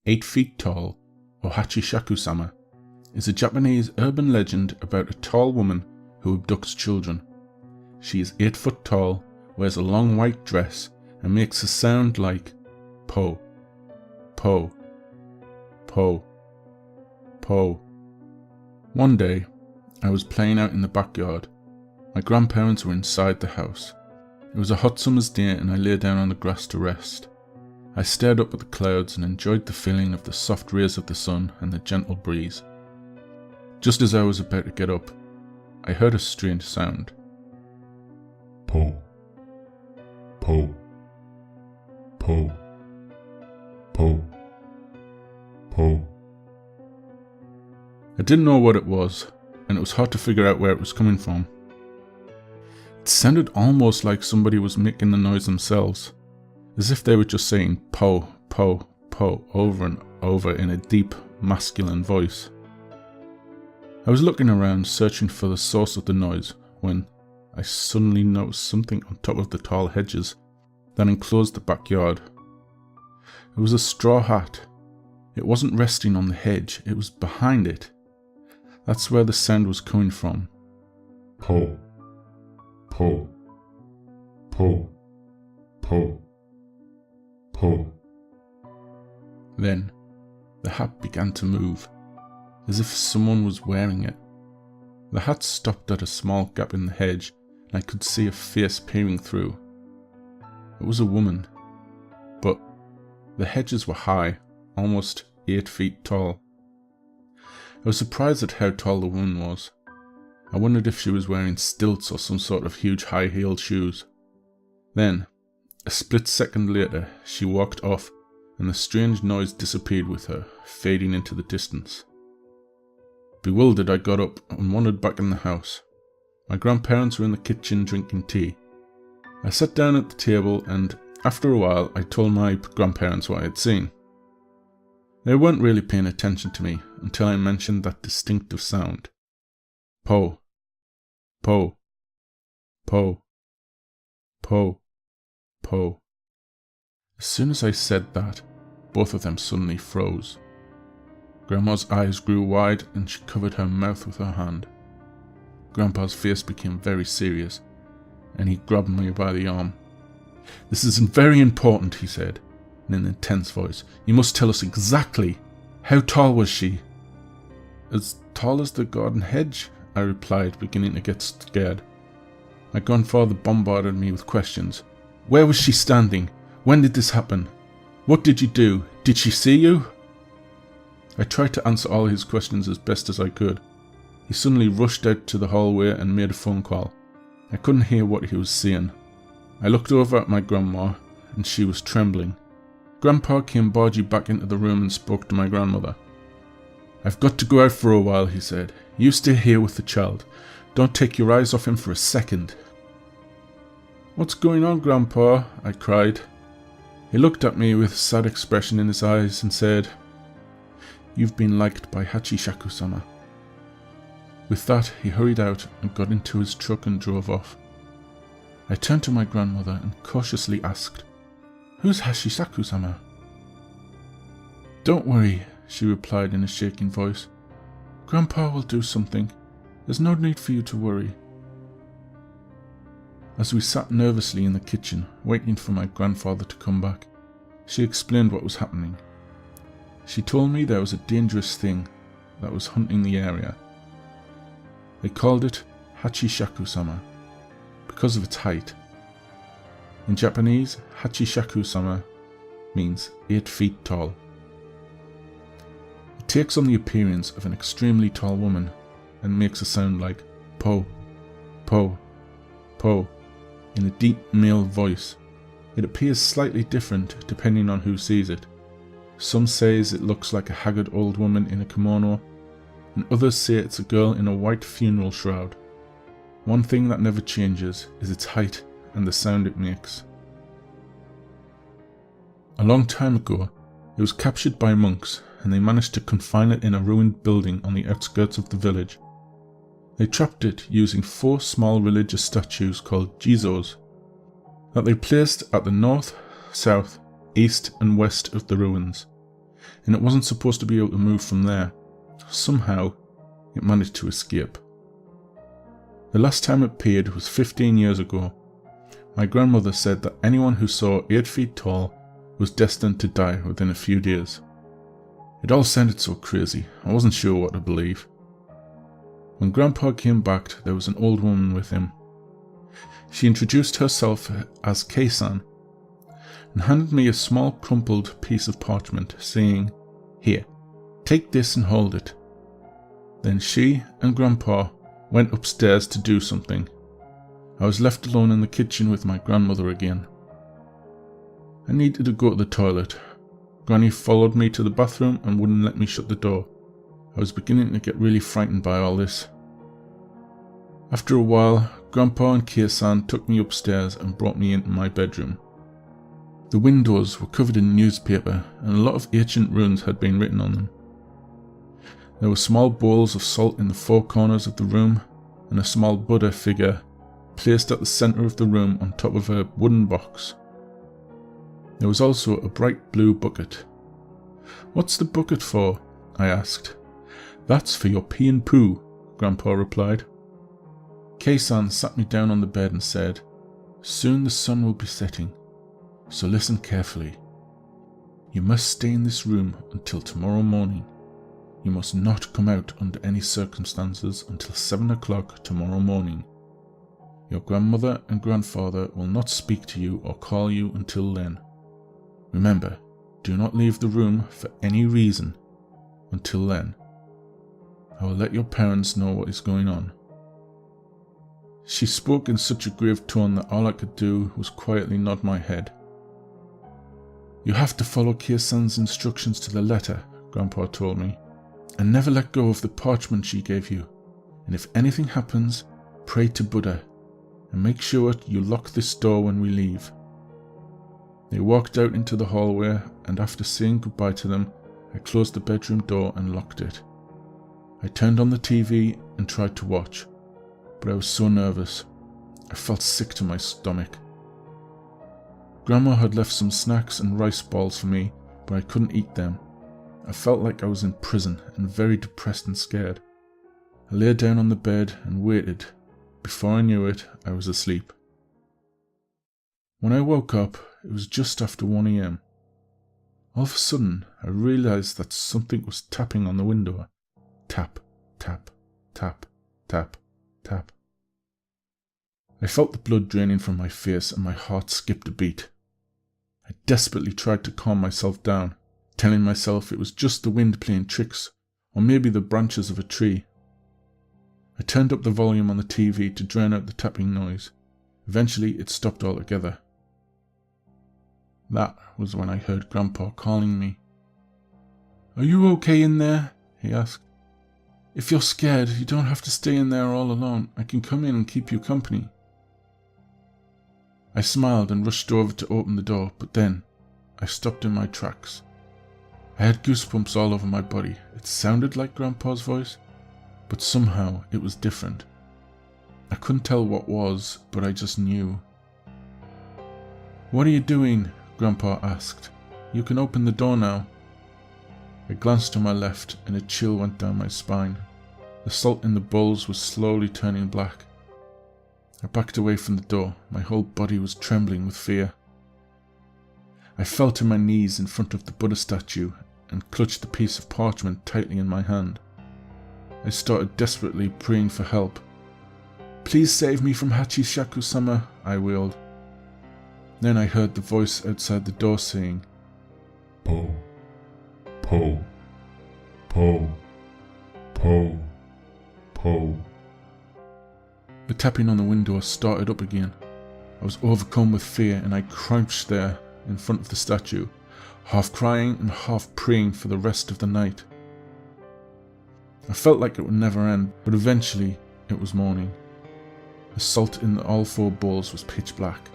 8 feet tall, or Hachishakusama, is a Japanese urban legend about a tall woman who abducts children. She is 8 foot tall, wears a long white dress, and makes a sound like po, po, po, po. One day, I was playing out in the backyard. My grandparents were inside the house. It was a hot summer's day and I lay down on the grass to rest. I stared up at the clouds and enjoyed the feeling of the soft rays of the sun and the gentle breeze. Just as I was about to get up, I heard a strange sound. Po, po, po, po, po. I didn't know what it was, and it was hard to figure out where it was coming from. It sounded almost like somebody was making the noise themselves, as if they were just saying po, po, po over and over in a deep, masculine voice. I was looking around, searching for the source of the noise, when I suddenly noticed something on top of the tall hedges that enclosed the backyard. It was a straw hat. It wasn't resting on the hedge, it was behind it. That's where the sound was coming from. Po, po, po, po, po. Then, the hat began to move, as if someone was wearing it. The hat stopped at a small gap in the hedge, and I could see a face peering through. It was a woman, but the hedges were high, almost 8 feet tall. I was surprised at how tall the woman was. I wondered if she was wearing stilts or some sort of huge high-heeled shoes. Then, a split second later, she walked off, and the strange noise disappeared with her, fading into the distance. Bewildered, I got up and wandered back in the house. My grandparents were in the kitchen drinking tea. I sat down at the table and, after a while, I told my grandparents what I had seen. They weren't really paying attention to me until I mentioned that distinctive sound. Po, po, po, po, po. As soon as I said that, both of them suddenly froze. Grandma's eyes grew wide and she covered her mouth with her hand. Grandpa's face became very serious, and he grabbed me by the arm. "This is very important," he said, in an intense voice. "You must tell us exactly. How tall was she?" "As tall as the garden hedge," I replied, beginning to get scared. My grandfather bombarded me with questions. "Where was she standing? When did this happen? What did you do? Did she see you?" I tried to answer all his questions as best as I could. He suddenly rushed out to the hallway and made a phone call. I couldn't hear what he was saying. I looked over at my grandma, and she was trembling. Grandpa came barging back into the room and spoke to my grandmother. "I've got to go out for a while," he said. "You stay here with the child. Don't take your eyes off him for a second." "What's going on, Grandpa?" I cried. He looked at me with a sad expression in his eyes and said, "You've been liked by Hachishakusama." With that, he hurried out and got into his truck and drove off. I turned to my grandmother and cautiously asked, "Who's Hachishakusama?" "Don't worry," she replied in a shaking voice. "Grandpa will do something. There's no need for you to worry." As we sat nervously in the kitchen, waiting for my grandfather to come back, she explained what was happening. She told me there was a dangerous thing that was hunting the area. They called it Hachishakusama because of its height. In Japanese, Hachishakusama means 8 feet tall. It takes on the appearance of an extremely tall woman and makes a sound like po, po, po in a deep male voice. It appears slightly different depending on who sees it. Some says it looks like a haggard old woman in a kimono, and others say it's a girl in a white funeral shroud. One thing that never changes is its height and the sound it makes. A long time ago, it was captured by monks, and they managed to confine it in a ruined building on the outskirts of the village. They trapped it using 4 small religious statues called jizos that they placed at the north, south, east and west of the ruins. and it wasn't supposed to be able to move from there. Somehow, it managed to escape. The last time it appeared was 15 years ago. My grandmother said that anyone who saw 8 feet tall was destined to die within a few days. It all sounded so crazy, I wasn't sure what to believe. When Grandpa came back, there was an old woman with him. She introduced herself as Kei-san and handed me a small crumpled piece of parchment, saying, "Here, take this and hold it." Then she and Grandpa went upstairs to do something. I was left alone in the kitchen with my grandmother again. I needed to go to the toilet. Granny followed me to the bathroom and wouldn't let me shut the door. I was beginning to get really frightened by all this. After a while, Grandpa and Kei-san took me upstairs and brought me into my bedroom. The windows were covered in newspaper and a lot of ancient runes had been written on them. There were small bowls of salt in the 4 corners of the room and a small Buddha figure placed at the centre of the room on top of a wooden box. There was also a bright blue bucket. "What's the bucket for?" I asked. "That's for your pee and poo," Grandpa replied. Kei-san sat me down on the bed and said, "Soon the sun will be setting, so listen carefully. You must stay in this room until tomorrow morning. You must not come out under any circumstances until 7 o'clock tomorrow morning. Your grandmother and grandfather will not speak to you or call you until then. Remember, do not leave the room for any reason until then. I will let your parents know what is going on." She spoke in such a grave tone that all I could do was quietly nod my head. "You have to follow Kei-san's instructions to the letter," Grandpa told me, "and never let go of the parchment she gave you. And if anything happens, pray to Buddha, and make sure you lock this door when we leave." They walked out into the hallway, and after saying goodbye to them, I closed the bedroom door and locked it. I turned on the TV and tried to watch, but I was so nervous. I felt sick to my stomach. Grandma had left some snacks and rice balls for me, but I couldn't eat them. I felt like I was in prison and very depressed and scared. I lay down on the bed and waited. Before I knew it, I was asleep. When I woke up, it was just after 1 a.m. All of a sudden, I realized that something was tapping on the window. Tap, tap, tap, tap, tap. I felt the blood draining from my face and my heart skipped a beat. I desperately tried to calm myself down, telling myself it was just the wind playing tricks, or maybe the branches of a tree. I turned up the volume on the TV to drown out the tapping noise. Eventually, it stopped altogether. That was when I heard Grandpa calling me. "Are you okay in there?" he asked. "If you're scared, you don't have to stay in there all alone. I can come in and keep you company." I smiled and rushed over to open the door, but then I stopped in my tracks. I had goosebumps all over my body. It sounded like Grandpa's voice, but somehow it was different. I couldn't tell what was, but I just knew. "What are you doing?" Grandpa asked. "You can open the door now." I glanced to my left and a chill went down my spine. The salt in the bowls was slowly turning black. I backed away from the door. My whole body was trembling with fear. I fell to my knees in front of the Buddha statue and clutched the piece of parchment tightly in my hand. I started desperately praying for help. "Please save me from Hachishakusama," I wailed. Then I heard the voice outside the door saying, Po, po, po, po, po. The tapping on the window started up again. I was overcome with fear and I crouched there in front of the statue, half crying and half praying for the rest of the night. I felt like it would never end, but eventually it was morning. The salt in all 4 bowls was pitch black.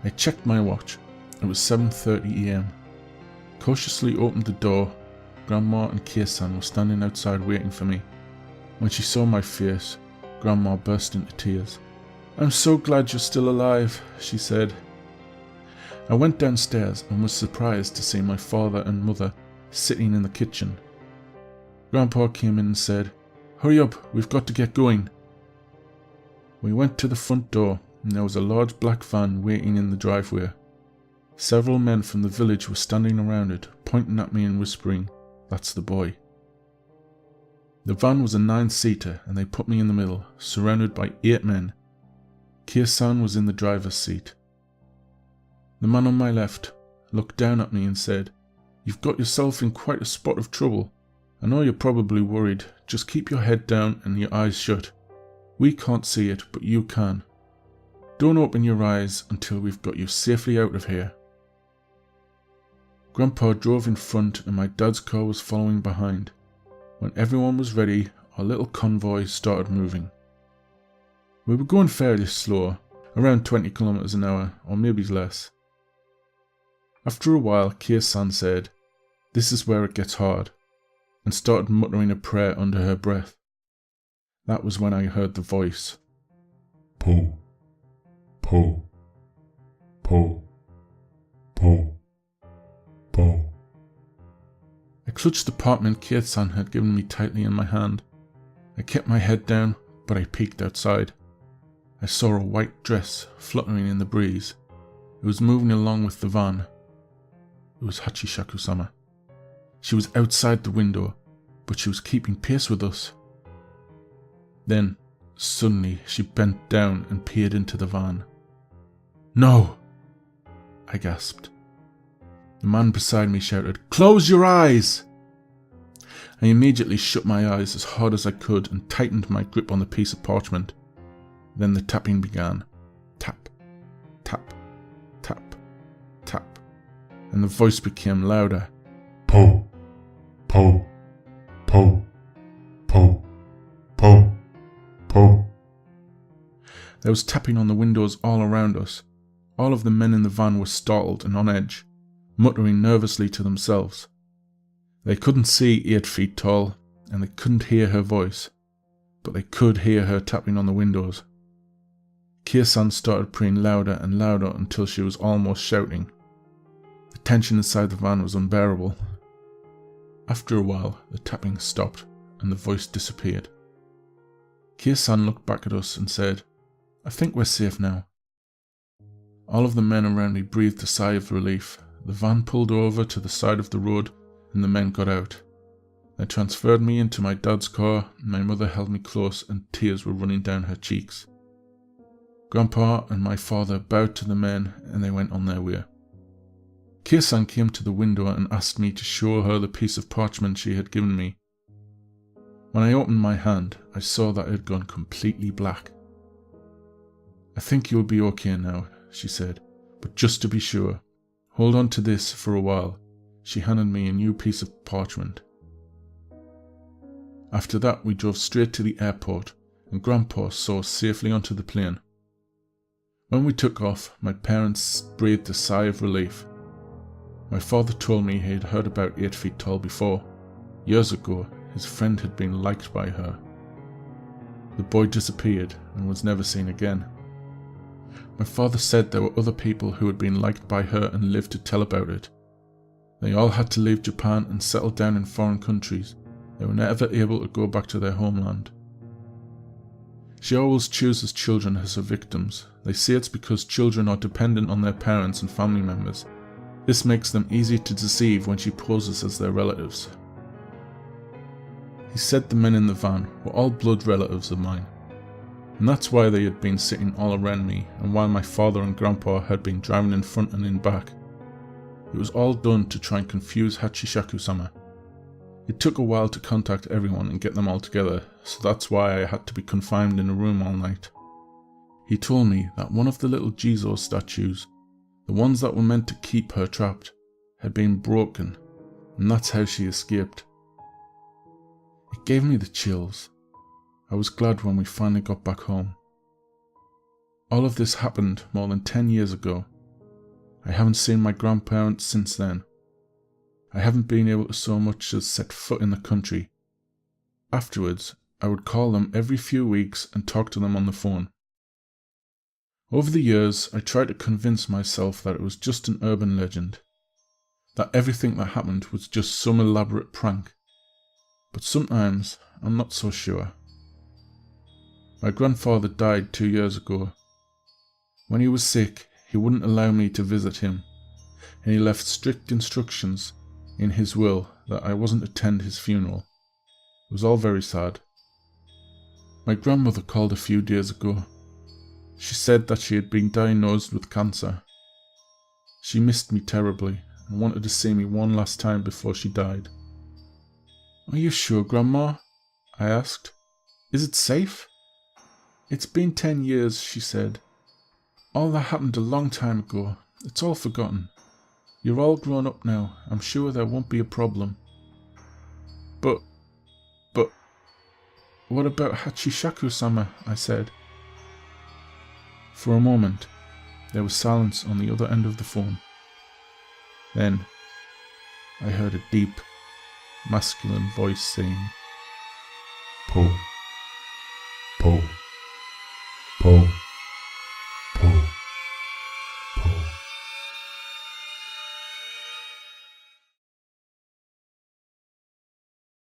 I checked my watch. It was 7:30 a.m. Cautiously opened the door. Grandma and Kei-san were standing outside waiting for me. When she saw my face, Grandma burst into tears. "I'm so glad you're still alive," she said. I went downstairs and was surprised to see my father and mother sitting in the kitchen. Grandpa came in and said, "Hurry up, we've got to get going." We went to the front door and there was a large black van waiting in the driveway. Several men from the village were standing around it, pointing at me and whispering, "That's the boy." The van was a 9-seater and they put me in the middle, surrounded by 8 men. Kia-san was in the driver's seat. The man on my left looked down at me and said, "You've got yourself in quite a spot of trouble. I know you're probably worried. Just keep your head down and your eyes shut. We can't see it, but you can. Don't open your eyes until we've got you safely out of here." Grandpa drove in front and my dad's car was following behind. When everyone was ready, our little convoy started moving. We were going fairly slow, around 20 kilometers an hour, or maybe less. After a while, Kia-san said, "This is where it gets hard," and started muttering a prayer under her breath. That was when I heard the voice. Po, po, po, po, po. I clutched the parchment Kia-san had given me tightly in my hand. I kept my head down, but I peeked outside. I saw a white dress fluttering in the breeze. It was moving along with the van. It was Hachishakusama. She was outside the window, but she was keeping pace with us. Then, suddenly, she bent down and peered into the van. "No!" I gasped. The man beside me shouted, "Close your eyes!" I immediately shut my eyes as hard as I could and tightened my grip on the piece of parchment. Then the tapping began. Tap, tap, tap, tap. And the voice became louder. Po, po, po, po, po, po. There was tapping on the windows all around us. All of the men in the van were startled and on edge, muttering nervously to themselves. They couldn't see 8 feet tall, and they couldn't hear her voice, but they could hear her tapping on the windows. Kia-san started praying louder and louder until she was almost shouting. The tension inside the van was unbearable. After a while, the tapping stopped and the voice disappeared. Kia-san looked back at us and said, "I think we're safe now." All of the men around me breathed a sigh of relief. The van pulled over to the side of the road and the men got out. They transferred me into my dad's car and my mother held me close and tears were running down her cheeks. Grandpa and my father bowed to the men and they went on their way. Kia-san came to the window and asked me to show her the piece of parchment she had given me. When I opened my hand, I saw that it had gone completely black. "I think you'll be okay now," she said, "but just to be sure, hold on to this for a while." She handed me a new piece of parchment. After that, we drove straight to the airport and Grandpa saw us safely onto the plane. When we took off, my parents breathed a sigh of relief. My father told me he had heard about 8 feet tall before. Years ago, his friend had been liked by her. The boy disappeared and was never seen again. My father said there were other people who had been liked by her and lived to tell about it. They all had to leave Japan and settle down in foreign countries. They were never able to go back to their homeland. She always chooses children as her victims. They say it's because children are dependent on their parents and family members. This makes them easy to deceive when she poses as their relatives. He said the men in the van were all blood relatives of mine, and that's why they had been sitting all around me and why my father and Grandpa had been driving in front and in back. It was all done to try and confuse Hachishakusama. It took a while to contact everyone and get them all together, so that's why I had to be confined in a room all night. He told me that one of the little Jizo statues, the ones that were meant to keep her trapped, had been broken, and that's how she escaped. It gave me the chills. I was glad when we finally got back home. All of this happened more than 10 years ago. I haven't seen my grandparents since then. I haven't been able to so much as set foot in the country. Afterwards, I would call them every few weeks and talk to them on the phone. Over the years, I tried to convince myself that it was just an urban legend, that everything that happened was just some elaborate prank. But sometimes, I'm not so sure. My grandfather died 2 years ago. When he was sick, he wouldn't allow me to visit him, and he left strict instructions in his will that I wasn't to attend his funeral. It was all very sad. My grandmother called a few days ago. She said that she had been diagnosed with cancer. She missed me terribly and wanted to see me one last time before she died. "Are you sure, Grandma?" I asked. "Is it safe?" "It's been 10 years, she said. "All that happened a long time ago. It's all forgotten. You're all grown up now. I'm sure there won't be a problem." But, what about Hachishakusama?" I said. For a moment, there was silence on the other end of the phone. Then, I heard a deep, masculine voice saying, Po. Po. Po.